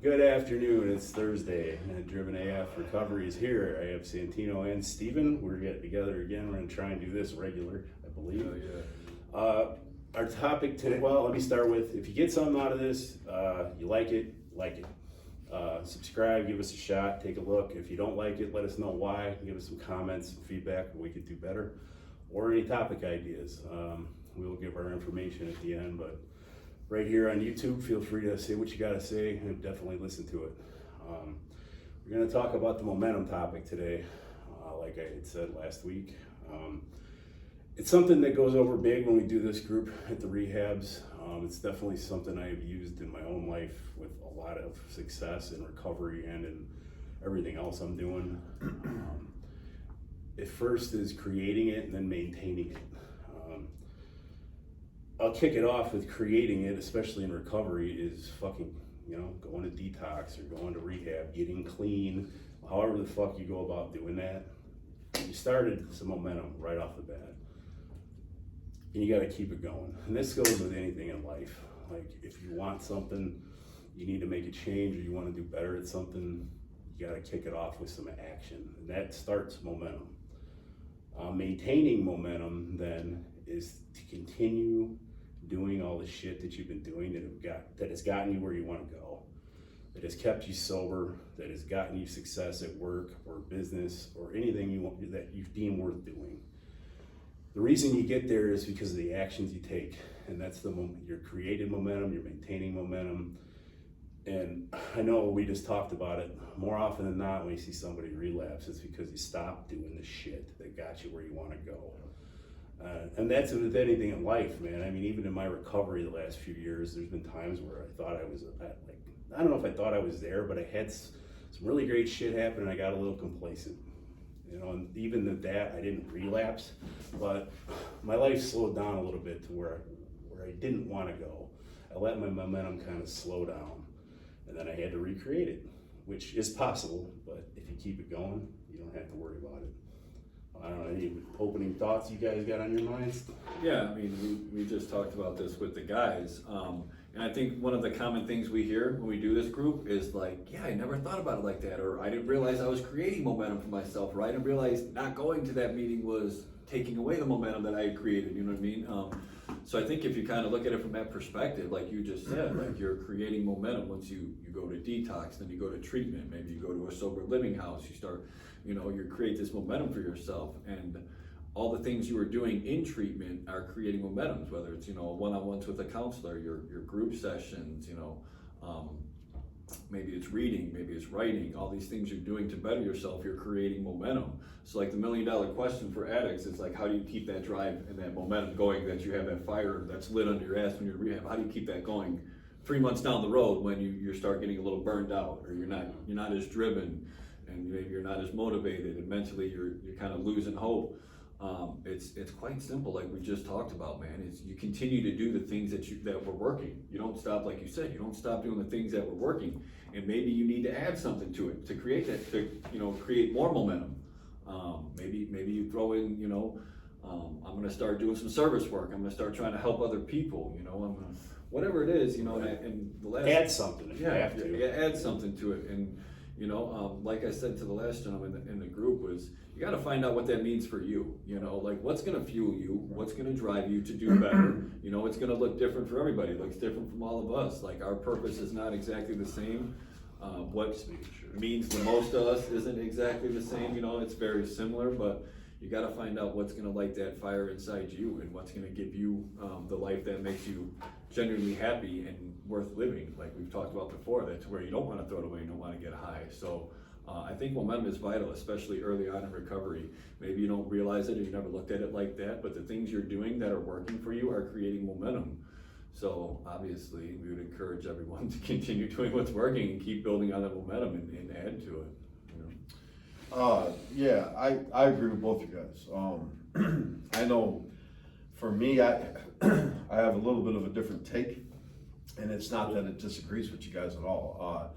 Good afternoon. It's Thursday, and Driven AF Recovery is here. I have Santino and Steven. We're getting together again. We're going to try and do this regular, I believe. Our topic today, well, let me start with, if you get something out of this, you like it, subscribe, give us a shot, take a look. If you don't like it, let us know why. Give us some comments, some feedback, what we could do better, or any topic ideas. We will give our information at the end, but right here on YouTube, feel free to say what you got to say and definitely listen to it. We're going to talk about the momentum topic today, like I had said last week. It's something that goes over big when we do this group at the rehabs. It's definitely something I have used in my own life with a lot of success in recovery and in everything else I'm doing. It first is creating it and then maintaining it. I'll kick it off with creating it, especially in recovery, is fucking, going to detox or going to rehab, getting clean, however the fuck you go about doing that. You started some momentum right off the bat. And you got to keep it going. And this goes with anything in life. Like, if you want something, you need to make a change, or you want to do better at something, you got to kick it off with some action. And that starts momentum. Maintaining momentum then is to continue doing all the shit that you've been doing that has gotten you where you want to go, that has kept you sober, that has gotten you success at work or business or anything that you deem worth doing. The reason you get there is because of the actions you take, and that's the moment. You're creating momentum, you're maintaining momentum. And I know we just talked about it. More often than not, when you see somebody relapse, it's because you stopped doing the shit that got you where you want to go. And that's with anything in life, man. I mean, even in my recovery the last few years, there's been times where I thought I was I don't know if I thought I was there, but I had some really great shit happen and I got a little complacent. And even at that, I didn't relapse, but my life slowed down a little bit to where I didn't want to go. I let my momentum kind of slow down, and then I had to recreate it, which is possible, but if you keep it going, you don't have to worry about it. I don't know, any opening thoughts you guys got on your minds? Yeah, I mean, we just talked about this with the guys, and I think one of the common things we hear when we do this group is like, yeah, I never thought about it like that, or I didn't realize I was creating momentum for myself, or I didn't realize not going to that meeting was taking away the momentum that I had created, you know what I mean? So I think if you kind of look at it from that perspective, like you just said, like you're creating momentum once you go to detox, then you go to treatment, maybe you go to a sober living house, you start, you create this momentum for yourself, and all the things you were doing in treatment are creating momentums, whether it's, one-on-ones with a counselor, your group sessions, maybe it's reading, maybe it's writing, all these things you're doing to better yourself, you're creating momentum. So like the $1 million question for addicts is like, how do you keep that drive and that momentum going, that you have that fire that's lit under your ass when you're in rehab? How do you keep that going 3 months down the road when you start getting a little burned out, or you're not as driven, and maybe you're not as motivated, and mentally you're kind of losing hope? It's quite simple, like we just talked about, man. Is you continue to do the things that were working. You don't stop, like you said, you don't stop doing the things that were working, and maybe you need to add something to it to create that, to create more momentum. Maybe you throw in, I'm going to start doing some service work. I'm going to start trying to help other people. Whatever it is, and the last, Add something if you have to. Yeah, add something to it. And like I said to the last gentleman in the group, was you got to find out what that means for you. Like what's going to fuel you, what's going to drive you to do better. It's going to look different for everybody. It looks different from all of us. Like our purpose is not exactly the same. What means the most to us isn't exactly the same. It's very similar, but you got to find out what's going to light that fire inside you, and what's going to give you the life that makes you genuinely happy and worth living. Like we've talked about before, that's where you don't want to throw it away, you don't want to get high. So I think momentum is vital, especially early on in recovery. Maybe you don't realize it, or you never looked at it like that, but the things you're doing that are working for you are creating momentum. So obviously we would encourage everyone to continue doing what's working and keep building on that momentum and add to it. Yeah, I agree with both you guys. I know for me, I have a little bit of a different take, and it's not that it disagrees with you guys at all.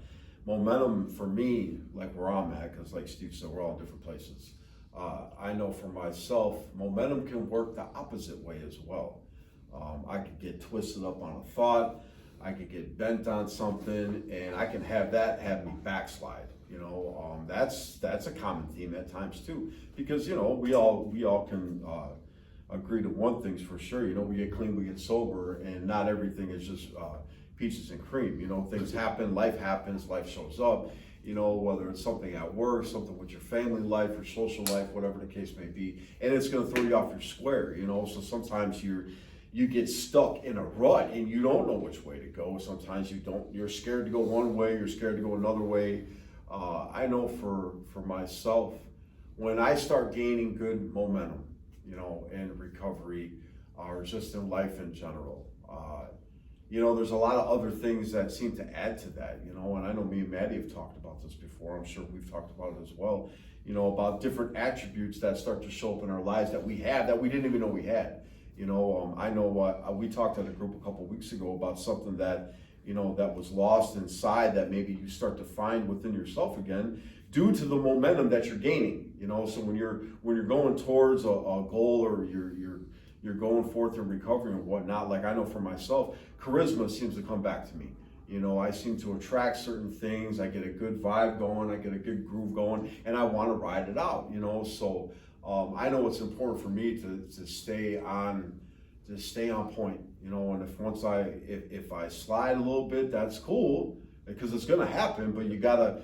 Momentum for me, like where I'm at, because like Steve said, we're all in different places. I know for myself, momentum can work the opposite way as well. I could get twisted up on a thought. I could get bent on something, and I can have that have me backslide. That's a common theme at times too, because we all can agree to one thing's for sure. We get clean, we get sober, and not everything is just peaches and cream. Things happen, life happens, life shows up. Whether it's something at work, something with your family life, your social life, whatever the case may be, and it's going to throw you off your square. So sometimes you get stuck in a rut and you don't know which way to go. Sometimes you're scared to go one way, you're scared to go another way. I know for myself, when I start gaining good momentum, in recovery or just in life in general, there's a lot of other things that seem to add to that, and I know me and Maddie have talked about this before. I'm sure we've talked about it as well, about different attributes that start to show up in our lives that we have that we didn't even know we had. I know we talked at a group a couple weeks ago about something that, that was lost inside that maybe you start to find within yourself again due to the momentum that you're gaining. So when you're going towards a goal, or you're going forth in recovery and whatnot, like I know for myself, charisma seems to come back to me. I seem to attract certain things. I get a good vibe going, I get a good groove going, and I want to ride it out, so I know it's important for me to stay on point, and if I slide a little bit, that's cool, because it's gonna happen, but you gotta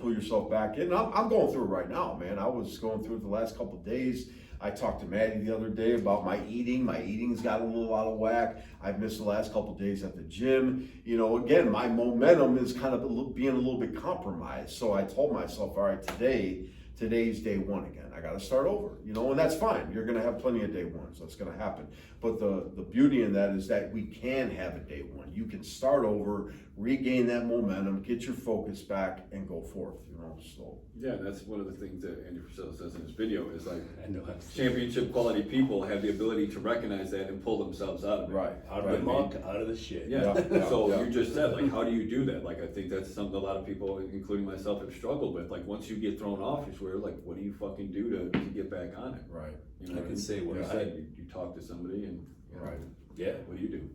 pull yourself back in. I'm going through it right now, man. I was going through it the last couple of days. I talked to Maddie the other day about my eating. My eating's got a little out of whack. I've missed the last couple of days at the gym. Again, my momentum is kind of being a little bit compromised. So I told myself, all right, today's day one again. I got to start over, and that's fine. You're going to have plenty of day ones. That's going to happen. But the beauty in that is that we can have a day one. You can start over, regain that momentum, get your focus back, and go forth, so. Yeah, that's one of the things that Andy Frisella says in his video is like, I know championship quality people have the ability to recognize that and pull themselves out of it. Right. out of the muck, out of the shit. Yeah. So Yeah. you just said, like, how do you do that? Like, I think that's something a lot of people, including myself, have struggled with. Like, once you get thrown off, you swear, like, what do you fucking do to get back on it? Right. I can say what you I- said. You talk to somebody and, Right. Yeah, what do you do?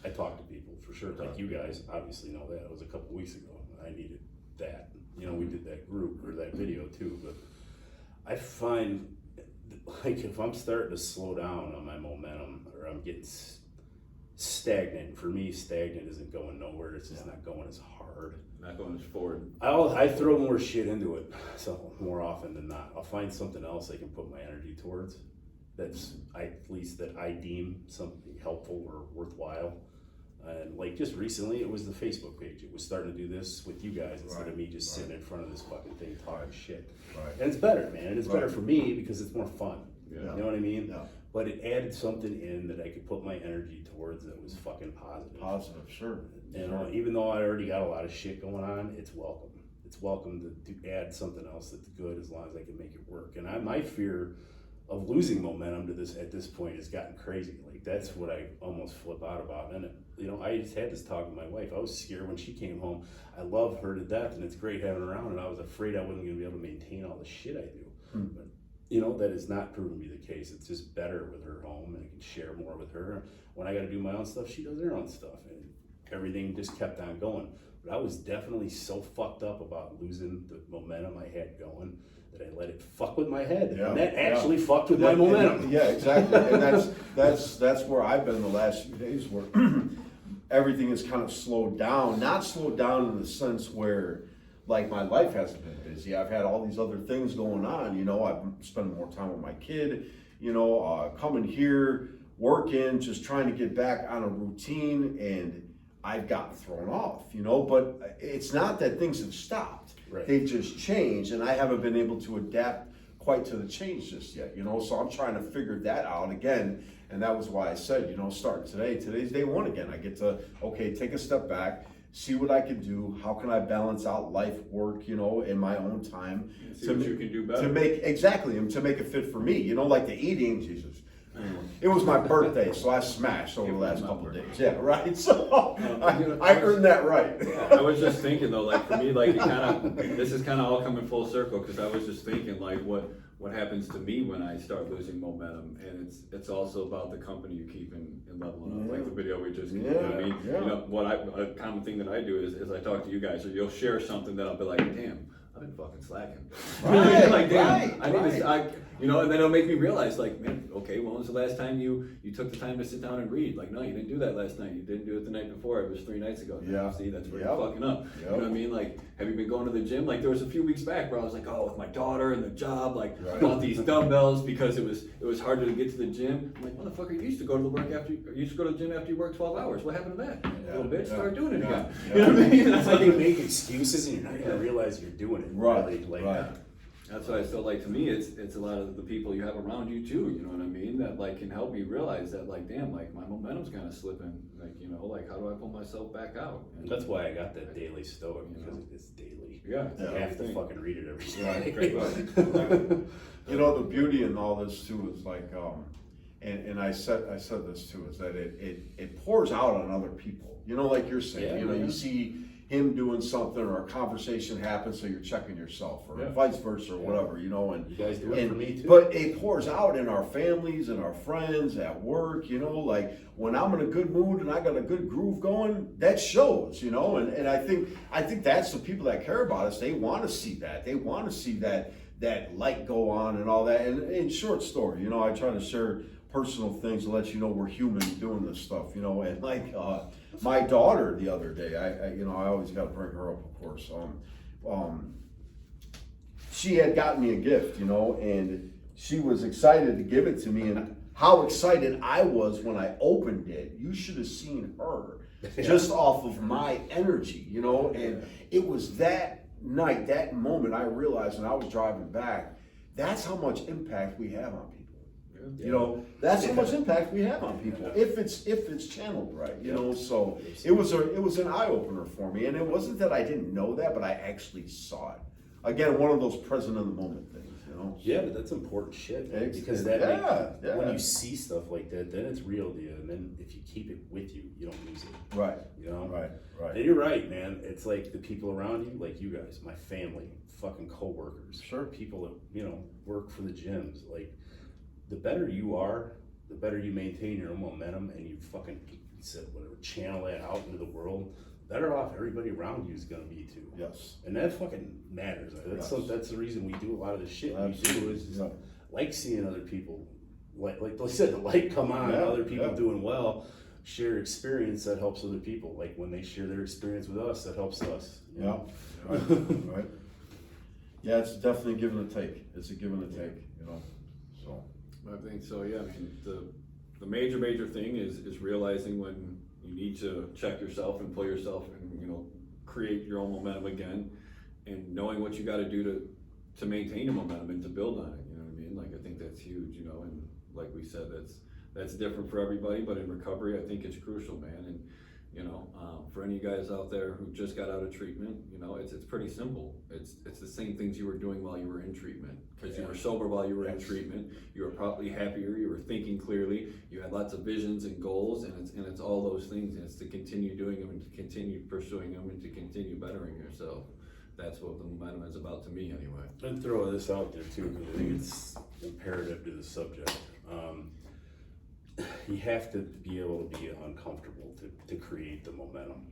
I talk to people for sure, like you guys obviously know that. It was a couple weeks ago. I needed that. We did that group or that video too, but I find like if I'm starting to slow down on my momentum, or I'm getting stagnant, for me stagnant isn't going nowhere. It's just not going as hard. Not going as forward. I throw more shit into it, so more often than not. I'll find something else I can put my energy towards that's at least that I deem something helpful or worthwhile. And like just recently, it was the Facebook page. It was starting to do this with you guys instead of me just sitting in front of this fucking thing talking shit. Right. And it's better, man. And it's better for me because it's more fun. Yeah. You know what I mean? Yeah. But it added something in that I could put my energy towards that was fucking positive. Positive, sure. Even though I already got a lot of shit going on, it's welcome. It's welcome to add something else that's good as long as I can make it work. And my fear of losing momentum at this point has gotten crazy. Like that's what I almost flip out about. And I just had this talk with my wife. I was scared when she came home. I love her to death, and it's great having her around. And I was afraid I wasn't going to be able to maintain all the shit I do. But that has not proven to be the case. It's just better with her home, and I can share more with her. When I got to do my own stuff, she does her own stuff, and everything just kept on going. But I was definitely so fucked up about losing the momentum I had going that I let it fuck with my head, and that actually fucked with my momentum. Yeah, exactly. And that's where I've been the last few days, where everything is kind of slowed down. Not slowed down in the sense where, like, my life hasn't been busy. I've had all these other things going on. I've spent more time with my kid. Coming here, working, just trying to get back on a routine, and I've gotten thrown off. But it's not that things have stopped. Right. They've just changed, and I haven't been able to adapt quite to the change just yet, so I'm trying to figure that out again. And that was why I said, starting today's day one again. I get to, take a step back, see what I can do, how can I balance out life, work, in my own time. See what you can do better. To make it fit for me, like the eating, Jesus. It was my birthday, so I smashed over the last couple of days. Yeah, right. So I earned that right. I was just thinking though, like for me, like it this is kind of all coming full circle, because I was just thinking like what happens to me when I start losing momentum, and it's also about the company you keep in leveling up, like the video we just, you know what I mean? Yeah. You know, a common thing that I do is I talk to you guys, or you'll share something that I'll be like, damn, I've been fucking slacking. Right, like, damn, right, I need right. you know, and then it'll make me realize, like, man, okay, when was the last time you took the time to sit down and read? Like, no, you didn't do that last night. You didn't do it the night before. It was 3 nights ago. Yeah. See, that's where Yep. you're fucking up. You know what I mean? Like, have you been going to the gym? Like, there was a few weeks back where I was like, oh, with my daughter and the job, like, I bought these dumbbells because it was harder to get to the gym. I'm like, motherfucker, you used to go to the gym after you work 12 hours. What happened to that? Yeah. Little bitch, start doing it Yeah. again. Yeah. You know what I mean? It's like you make excuses and you're not gonna realize you're doing it. Right, Really. Like, right. That's why I feel like, to me, it's a lot of the people you have around you too, you know what I mean? That like can help me realize that, like, damn, like my momentum's kind of slipping. Like, you know, like how do I pull myself back out? And That's why I got that daily stoic, because it's daily. yeah, You have to fucking read it every day. Right, right. You know, the beauty in all this too is like, and I said this too, is that it pours out on other people. You know, like you're saying, Yeah, you know, yeah. you see him doing something or a conversation happens, so you're checking yourself, or Yeah. vice versa, or whatever, you know, and You guys do it for me too. But it pours out in our families and our friends at work, you know, like when I'm in a good mood and I got a good groove going, that shows, you know, and I think that's the people that care about us. They want to see that. They want to see that light go on and all that. And in short story, you know, I try to share personal things to let you know we're human doing this stuff, you know, and like my daughter the other day, I you know, I always got to bring her up, of course. She had gotten me a gift, you know, and she was excited to give it to me, and how excited I was when I opened it. You should have seen her just off of my energy, you know, and it was that night, that moment, I realized when I was driving back, that's how much impact we have on people. You know, that's how much impact we have on people if it's channeled right. You know, so it was an eye opener for me, and it wasn't that I didn't know that, but I actually saw it. Again, one of those present in the moment things. You know. Yeah, but that's important shit, man, Ex- because that yeah. when you see stuff like that, then it's real to you, and then if you keep it with you, you don't lose it. Right. You know. Right. And you're right, man. It's like the people around you, like you guys, my family, fucking coworkers, Sure. people that work for the gyms. Like, the better you are, the better you maintain your own momentum, and you fucking channel that out into the world. Better off everybody around you is gonna be too. Yes. And that fucking matters. That's Yes. that's the reason we do a lot of the shit we do, Absolutely. is just Yeah. like seeing other people, like I said, the light come on, Yeah, other people yeah. doing well, share experience that helps other people. Like when they share their experience with us, that helps us. you Yeah. know? Right. Yeah, it's definitely a give and a take. It's a give and a take. You know. So. I think so, yeah. I mean, the major thing is realizing when you need to check yourself and pull yourself and, you know, create your own momentum again, and knowing what you got to do to maintain your momentum and to build on it. You know what I mean? Like, I think that's huge, you know, and like we said, that's different for everybody, but in recovery, I think it's crucial, man. And, you know, for any of you guys out there who just got out of treatment, you know, it's pretty simple. It's the same things you were doing while you were in treatment, because you were sober while you were in treatment. You were probably happier. You were thinking clearly. You had lots of visions and goals, and it's all those things. And it's to continue doing them and to continue pursuing them and to continue bettering yourself. That's what the momentum is about to me, anyway. And throw this out there too, because I think it's imperative to the subject. You have to be able to be uncomfortable to create the momentum.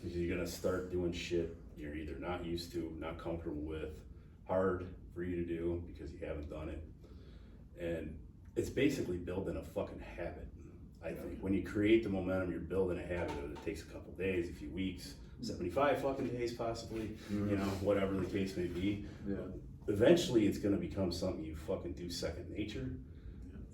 Because you're gonna start doing shit you're either not used to, not comfortable with, hard for you to do because you haven't done it. And it's basically building a fucking habit. I think when you create the momentum, you're building a habit of it. It takes a couple days, a few weeks, 75 fucking days possibly, you know, whatever the case may be. Yeah. Eventually it's gonna become something you fucking do second nature.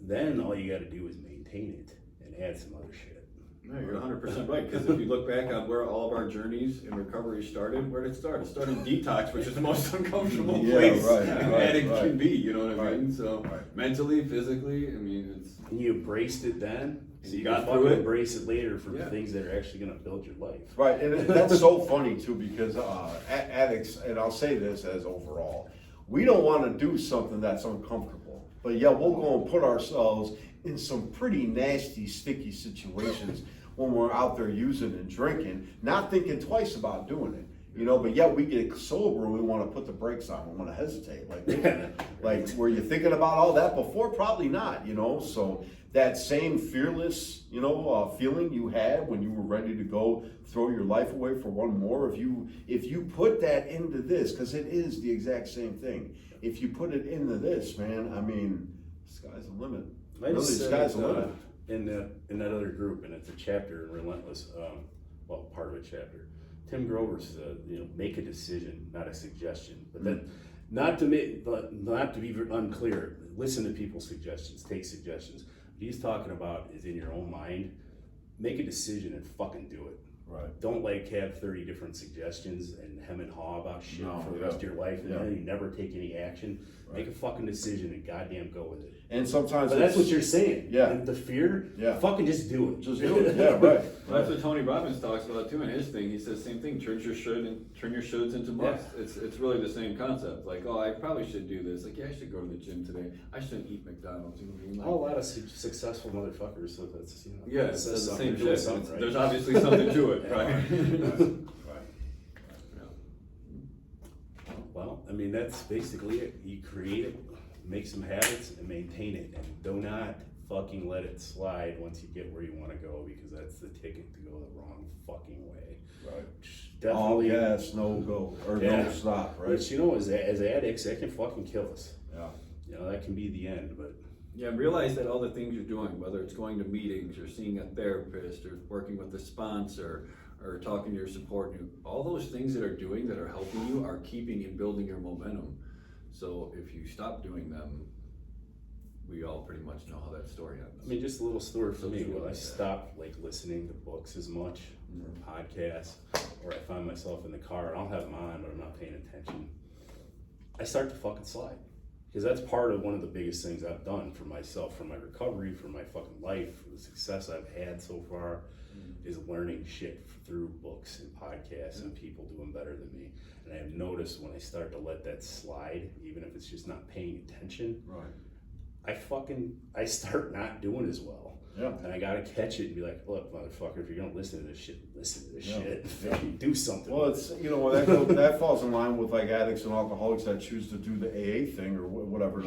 Then all you gotta do is maintain it and add some other shit. No, you're 100% right, because if you look back on where all of our journeys in recovery started, where did it start? It started in detox, which is the most uncomfortable Yeah, place right, an right, addict right. can be, you know what I Right, mean? So right. mentally, physically, I mean, it's... And you embraced it then, so you Got can through fucking it. embrace it later for Yeah. the things that are actually gonna build your life. Right, and that's so funny too, because addicts, and I'll say this as overall, we don't want to do something that's uncomfortable, but yeah, we'll go and put ourselves in some pretty nasty, sticky situations when we're out there using and drinking, not thinking twice about doing it. You know, but yet we get sober and we want to put the brakes on. We want to hesitate. Like, were you thinking about all that before? Probably not. You know, so that same fearless, you know, feeling you had when you were ready to go throw your life away for one more. If you put that into this, because it is the exact same thing. If you put it into this, man, I mean, sky's the limit. I Really, just said sky's it, the limit. in that other group, and it's a chapter in Relentless, well, part of a chapter. Tim Grover said, you know, make a decision, not a suggestion. But then, not to be unclear, listen to people's suggestions, take suggestions. What he's talking about is in your own mind, make a decision and fucking do it. Right. Don't like have 30 different suggestions and hem and haw about shit No, for the rest of your life, and Yeah. then you never take any action. Right. Make a fucking decision and goddamn go with it. And sometimes But that's what it's- you're saying. Yeah. The fear. Yeah. Fucking just do it. Just do it. Yeah, right. That's what Tony Robbins talks about too in his thing. He says same thing. Turn your shoulds into musts. It's really the same concept. Like, oh, I probably should do this. Like, yeah, I should go to the gym today. I shouldn't eat McDonald's. You know what I mean? Like, A lot of successful motherfuckers. So that's, you know. yeah, it it's says the something, same they're doing shit. something, right? There's obviously something to it, Yeah. right? Well, I mean, that's basically it. You create it, make some habits, and maintain it. And do not fucking let it slide once you get where you want to go, because that's the ticket to go the wrong fucking way. Right. Definitely. All gas, no go, or Yeah. no stop, right? Which, you know, as addicts, that can fucking kill us. Yeah. You know, that can be the end, but Yeah, realize that all the things you're doing, whether it's going to meetings or seeing a therapist or working with a sponsor or talking to your support group, all those things that are doing that are helping you are keeping and building your momentum. So if you stop doing them, we all pretty much know how that story ends. I mean, just a little story for me. When I Yeah. stopped like listening to books as much or podcasts, or I find myself in the car and I'll have them on, but I'm not paying attention, I start to fucking slide. Because that's part of one of the biggest things I've done for myself, for my recovery, for my fucking life, for the success I've had so far, is learning shit through books and podcasts and people doing better than me. And I've noticed when I start to let that slide, even if it's just not paying attention, Right. I start not doing as well. Yeah. And I gotta catch it and be like, look, motherfucker, if you're gonna listen to this shit, listen to this Yeah. shit. Fucking do something. Well, it's, you know, that falls in line with like addicts and alcoholics that choose to do the AA thing or whatever,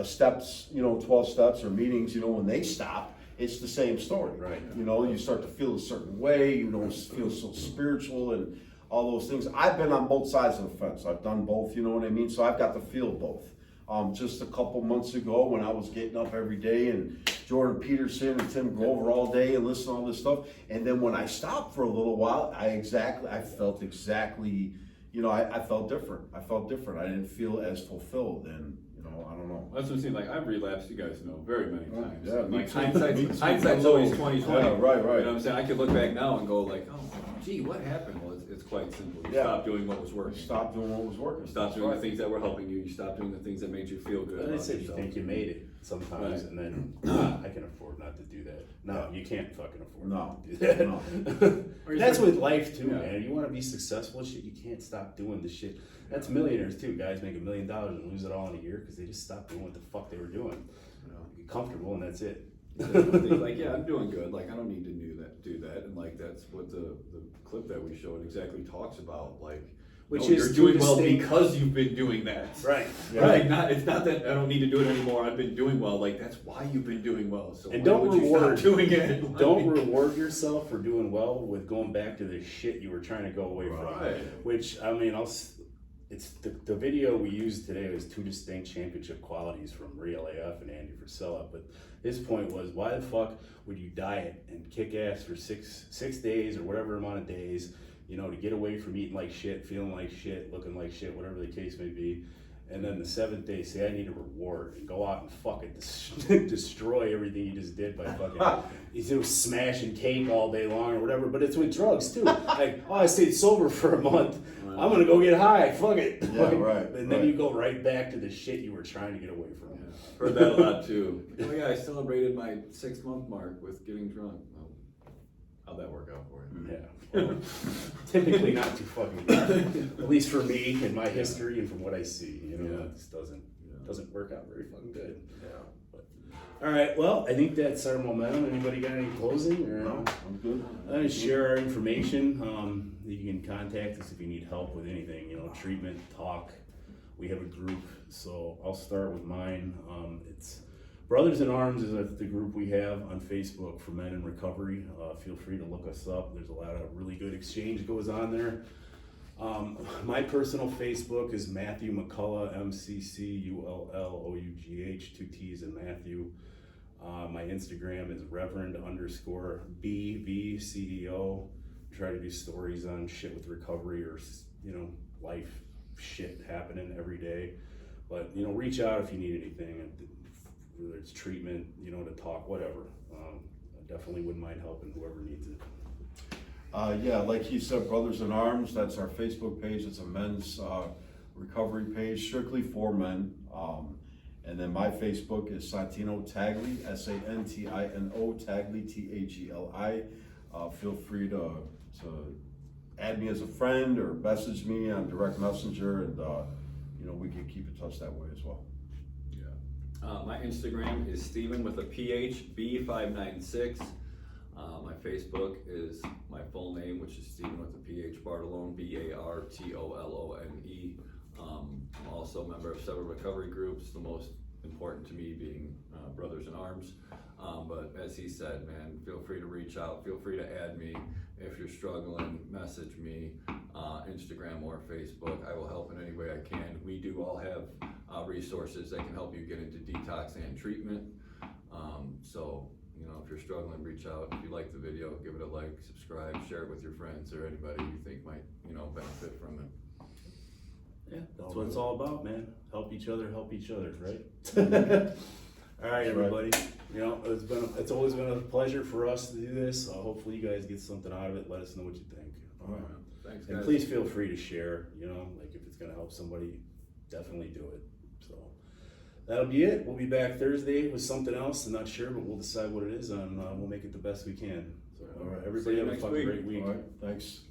steps, you know, 12 steps or meetings, you know, when they stop, it's the same story. Right. You know, you start to feel a certain way, you don't feel so spiritual and all those things. I've been on both sides of the fence. I've done both, you know what I mean? So I've got to feel both. Just a couple months ago when I was getting up every day and Jordan Peterson and Tim Grover all day and listening to all this stuff. And then when I stopped for a little while, I felt exactly, you know, I felt different. I didn't feel as fulfilled and, you know, I don't know. That's what I'm saying. Like, I've relapsed, you guys know, very many times. Yeah, me Like, too. hindsight's, Me too. hindsight's always 20/20. Yeah, right. You know what I'm saying? I could look back now and go like, oh, gee, what happened? Well, it's quite simple. You Yeah. stopped doing what was working. Stop doing what was working. You stopped doing the things that were helping you. You stopped doing the things that made you feel good. And I about said you yourself. think you made it sometimes, Right. and then I can afford not to do that. No, Yeah. you can't fucking afford No. not to do that. No. Or you That's start- with life too, Yeah. man. You want to be successful and shit, you can't stop doing the shit. That's millionaires too. Guys make $1 million and lose it all in a year because they just stopped doing what the fuck they were doing. You know? Get comfortable and that's it. Things like, yeah, I'm doing good. Like, I don't need to do that. And like, that's what the clip that we showed exactly talks about. Like, Which no, is you're two doing well distinct- because you've been doing that. Right. Right. It's not that I don't need to do it anymore. I've been doing well. Like, that's why you've been doing well. So And why don't would you reward- stop doing it? Don't reward yourself for doing well with going back to the shit you were trying to go away Right. from. Which, I mean, it's the video we used today was two distinct championship qualities from Real AF and Andy Frisella. But his point was, why the fuck would you diet and kick ass for six days or whatever amount of days, you know, to get away from eating like shit, feeling like shit, looking like shit, whatever the case may be. And then the seventh day, say I need a reward and go out and fucking destroy everything you just did by fucking you know, smashing cake all day long or whatever. But it's with drugs too. Like, oh, I stayed sober for a month. I'm gonna go get high. Fuck it. Yeah, Like, right, And then right. you go right back to the shit you were trying to get away from. Heard that a lot too. Oh yeah, I celebrated my 6-month mark with getting drunk. Well, how'd that work out for you? Yeah. Well, typically not too fucking good. At least for me and my history and from what I see, you know, Yeah. it just doesn't work out very fucking good. Yeah. All right, well, I think that's our momentum. Anybody got any closing or? No, I'm good. I'm gonna share our information. You can contact us if you need help with anything, treatment, talk. We have a group, so I'll start with mine. It's Brothers in Arms is the group we have on Facebook for men in recovery. Feel free to look us up. There's a lot of really good exchange goes on there. My personal Facebook is Matthew McCullough, MCCULLOUGH, 2 T's in Matthew. My Instagram is Reverend_BV CEO. Try to do stories on shit with recovery or, life shit happening every day. But, reach out if you need anything, whether it's treatment, to talk, whatever. I definitely wouldn't mind helping whoever needs it. Yeah, like he said, Brothers in Arms, that's our Facebook page. It's a men's recovery page, strictly for men. And then my Facebook is Santino Tagli, Santino Tagli, Tagli. Feel free to add me as a friend or message me on direct messenger, and we can keep in touch that way as well. My Instagram is Steven with a PH B596. My Facebook is my full name, which is Steven with a PH Bartolone, BARTOLONE. I'm also a member of several recovery groups, the most important to me being Brothers in Arms. But as he said, man, feel free to reach out, feel free to add me. If you're struggling, message me, Instagram or Facebook. I will help in any way I can. We do all have resources that can help you get into detox and treatment. So, if you're struggling, reach out. If you like the video, give it a like, subscribe, share it with your friends or anybody you think might, benefit from it. Yeah, that's what it's all about, man. Help each other, right? All right, everybody. It's always been a pleasure for us to do this. Hopefully you guys get something out of it. Let us know what you think. All right. Thanks, guys. And please feel free to share, if it's gonna help somebody, definitely do it. So that'll be it. We'll be back Thursday with something else. I'm not sure, but we'll decide what it is and we'll make it the best we can. So All right. everybody have a fucking great week. All right, thanks.